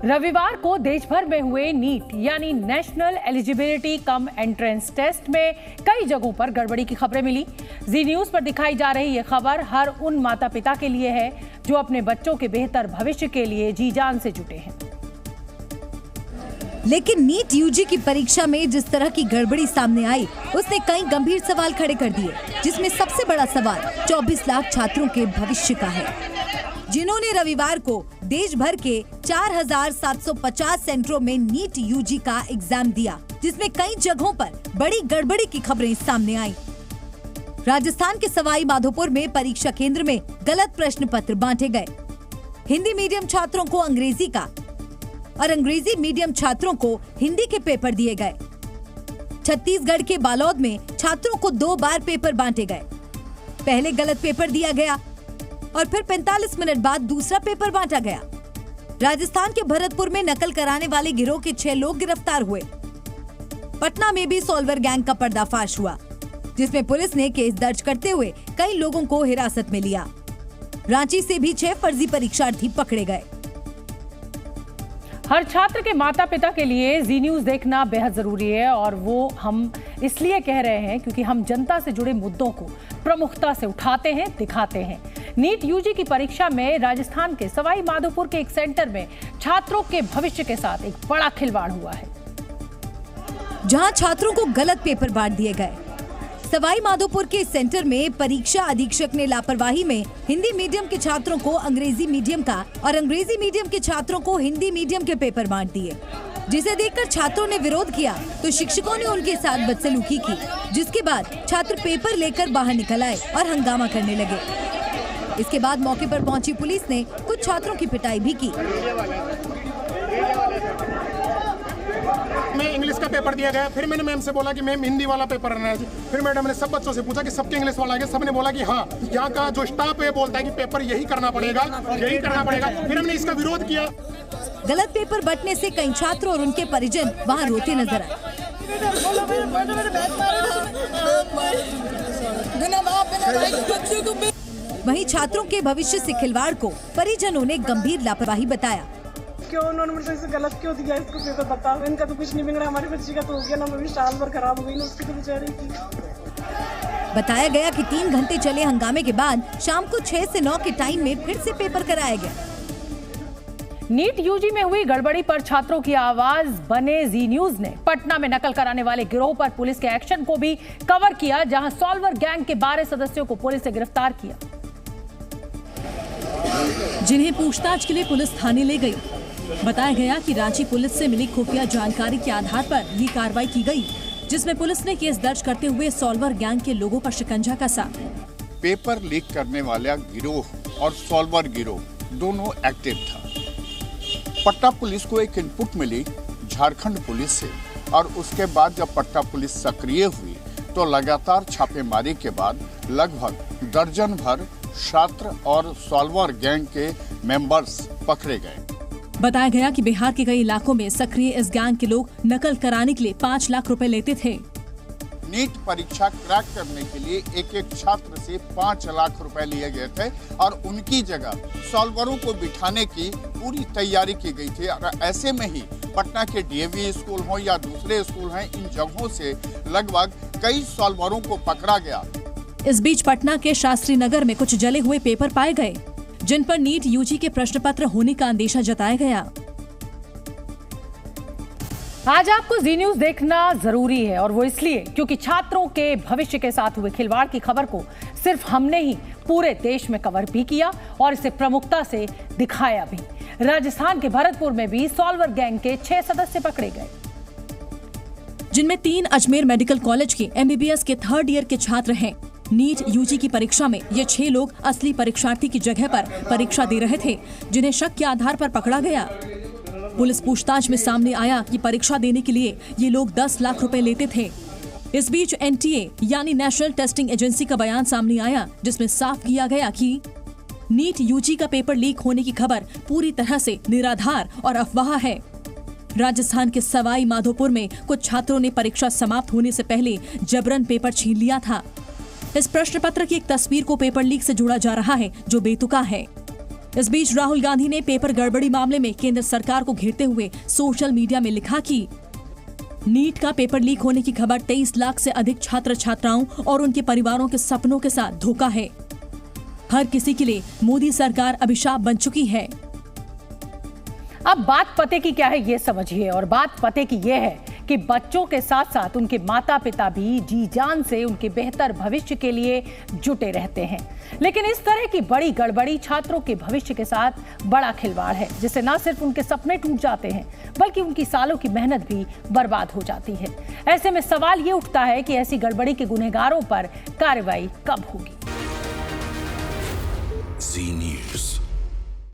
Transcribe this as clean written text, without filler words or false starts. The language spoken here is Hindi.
रविवार को देश भर में हुए नीट यानी national eligibility cum entrance test में कई जगहों पर गड़बड़ी की खबरें मिली। जी न्यूज पर दिखाई जा रही ये खबर हर उन माता पिता के लिए है जो अपने बच्चों के बेहतर भविष्य के लिए जी जान से जुटे हैं। लेकिन नीट यूजी की परीक्षा में जिस तरह की गड़बड़ी सामने आई, उसने कई गंभीर सवाल खड़े कर दिए, जिसमें सबसे बड़ा सवाल 24 लाख छात्रों के भविष्य का है, जिन्होंने रविवार को देश भर के 4,750 सेंटरों में नीट यूजी का एग्जाम दिया, जिसमें कई जगहों पर बड़ी गड़बड़ी की खबरें सामने आई। राजस्थान के सवाई माधोपुर में परीक्षा केंद्र में गलत प्रश्न पत्र बांटे गए। हिंदी मीडियम छात्रों को अंग्रेजी का और अंग्रेजी मीडियम छात्रों को हिंदी के पेपर दिए गए। छत्तीसगढ़ के बालोद में छात्रों को 2 बार पेपर बांटे गए। पहले गलत पेपर दिया गया और फिर 45 मिनट बाद दूसरा पेपर बांटा गया। राजस्थान के भरतपुर में नकल कराने वाले गिरोह के 6 लोग गिरफ्तार हुए। पटना में भी सॉल्वर गैंग का पर्दाफाश हुआ, जिसमें पुलिस ने केस दर्ज करते हुए कई लोगों को हिरासत में लिया। रांची से भी 6 फर्जी परीक्षार्थी पकड़े गए। हर छात्र के माता पिता के लिए जी न्यूज देखना बेहद जरूरी है, और वो हम इसलिए कह रहे हैं क्योंकि हम जनता से जुड़े मुद्दों को प्रमुखता से उठाते हैं, दिखाते हैं। नीट यूजी की परीक्षा में राजस्थान के सवाई माधोपुर के एक सेंटर में छात्रों के भविष्य के साथ एक बड़ा खिलवाड़ हुआ है, जहां छात्रों को गलत पेपर बांट दिए गए। सवाई माधोपुर के सेंटर में परीक्षा अधीक्षक ने लापरवाही में हिंदी मीडियम के छात्रों को अंग्रेजी मीडियम का और अंग्रेजी मीडियम के छात्रों को हिंदी मीडियम के पेपर बांट दिए, जिसे देखकर छात्रों ने विरोध किया तो शिक्षकों ने उनके साथ बदसलूकी की, जिसके बाद छात्र पेपर लेकर बाहर निकल आए और हंगामा करने लगे। इसके बाद मौके पर पहुंची पुलिस ने कुछ छात्रों की पिटाई भी की। मैं इंग्लिश का पेपर दिया गया, फिर मैंने मैम से बोला कि मैम हिंदी वाला पेपर रहना है। फिर मैडम ने सब बच्चों से पूछा कि सबके इंग्लिश वाला है, सबने बोला कि हाँ। यहाँ का जो स्टाफ है बोलता है कि पेपर यही करना पड़ेगा, यही करना पड़ेगा। फिर हमने इसका विरोध किया। गलत पेपर बंटने से कई छात्र और उनके परिजन वहाँ रोते नजर आए। वहीं छात्रों के भविष्य से खिलवाड़ को परिजनों ने गंभीर लापरवाही बताया। क्यों उन्होंने मुझसे इसे गलत क्यों दिया, इसको पेपर बताओ। इनका तो कुछ नहीं बिगड़ा, हमारी बच्ची का तो हो गया ना, मेरी साल भर खराब हो गई ना, उसकी तो बेचारी की। बताया गया कि 3 घंटे चले हंगामे के बाद शाम को 6 से 9 के टाइम में फिर से पेपर कराया गया। नीट यूजी में हुई गड़बड़ी पर छात्रों की आवाज बने जी न्यूज ने पटना में नकल कराने वाले गिरोह पर पुलिस के एक्शन को भी कवर किया, जहां सॉल्वर गैंग के 12 सदस्यों को पुलिस ने गिरफ्तार किया, जिन्हें पूछताछ के लिए पुलिस थाने ले गई। बताया गया कि रांची पुलिस से मिली खुफिया जानकारी के आधार पर ये कार्रवाई की गई, जिसमें पुलिस ने केस दर्ज करते हुए सॉल्वर गैंग के लोगों पर शिकंजा कसा। पेपर लीक करने वाला गिरोह और सॉल्वर गिरोह दोनों एक्टिव था। पटना पुलिस को एक इनपुट मिली झारखंड पुलिस से, और उसके बाद जब पटना पुलिस सक्रिय हुई तो लगातार छापेमारी के बाद लगभग दर्जन भर छात्र और सॉल्वर गैंग के मेंबर्स पकड़े गए। बताया गया कि बिहार के कई इलाकों में सक्रिय इस गैंग के लोग नकल कराने के लिए 5 लाख रुपए लेते थे। नीट परीक्षा क्रैक करने के लिए एक छात्र से 5 लाख रुपए लिए गए थे, और उनकी जगह सॉल्वरों को बिठाने की पूरी तैयारी की गई थी। और ऐसे में ही पटना के डीएवी स्कूल हो या दूसरे स्कूल हैं, इन जगहों से लगभग कई सॉल्वरों को पकड़ा गया। इस बीच पटना के शास्त्री नगर में कुछ जले हुए पेपर पाए गए, जिन पर नीट यूजी के प्रश्न पत्र होने का अंदेशा जताया गया। आज आपको जी न्यूज देखना जरूरी है, और वो इसलिए क्योंकि छात्रों के भविष्य के साथ हुए खिलवाड़ की खबर को सिर्फ हमने ही पूरे देश में कवर भी किया और इसे प्रमुखता से दिखाया भी। राजस्थान के भरतपुर में भी सॉल्वर गैंग के 6 सदस्य पकड़े गए, जिनमें 3 अजमेर मेडिकल कॉलेज के MBBS के 3rd ईयर के छात्र हैं। नीट यूजी की परीक्षा में ये 6 लोग असली परीक्षार्थी की जगह पर परीक्षा दे रहे थे, जिन्हें शक के आधार पर पकड़ा गया। पुलिस पूछताछ में सामने आया कि परीक्षा देने के लिए ये लोग 10 लाख रुपए लेते थे। इस बीच NTA यानी नेशनल टेस्टिंग एजेंसी का बयान सामने आया, जिसमें साफ किया गया कि नीट यूजी का पेपर लीक होने की खबर पूरी तरह से निराधार और अफवाह है। राजस्थान के सवाई माधोपुर में कुछ छात्रों ने परीक्षा समाप्त होने से पहले जबरन पेपर छीन लिया था। इस प्रश्न पत्र की एक तस्वीर को पेपर लीक से जोड़ा जा रहा है, जो बेतुका है। इस बीच राहुल गांधी ने पेपर गड़बड़ी मामले में केंद्र सरकार को घेरते हुए सोशल मीडिया में लिखा कि नीट का पेपर लीक होने की खबर 23 लाख से अधिक छात्र छात्राओं और उनके परिवारों के सपनों के साथ धोखा है। हर किसी के लिए मोदी सरकार अभिशाप बन चुकी है। अब बात पते की क्या है ये समझिए, और बात पते की ये है कि बच्चों के साथ साथ उनके माता पिता भी जी जान से उनके बेहतर भविष्य के लिए जुटे रहते हैं। लेकिन इस तरह की बड़ी गड़बड़ी छात्रों के भविष्य के साथ बड़ा खिलवाड़ है, जिससे न सिर्फ उनके सपने टूट जाते हैं बल्कि उनकी सालों की मेहनत भी बर्बाद हो जाती है। ऐसे में सवाल ये उठता है कि ऐसी गड़बड़ी के गुनहगारों पर कार्रवाई कब होगी। जी न्यूज़।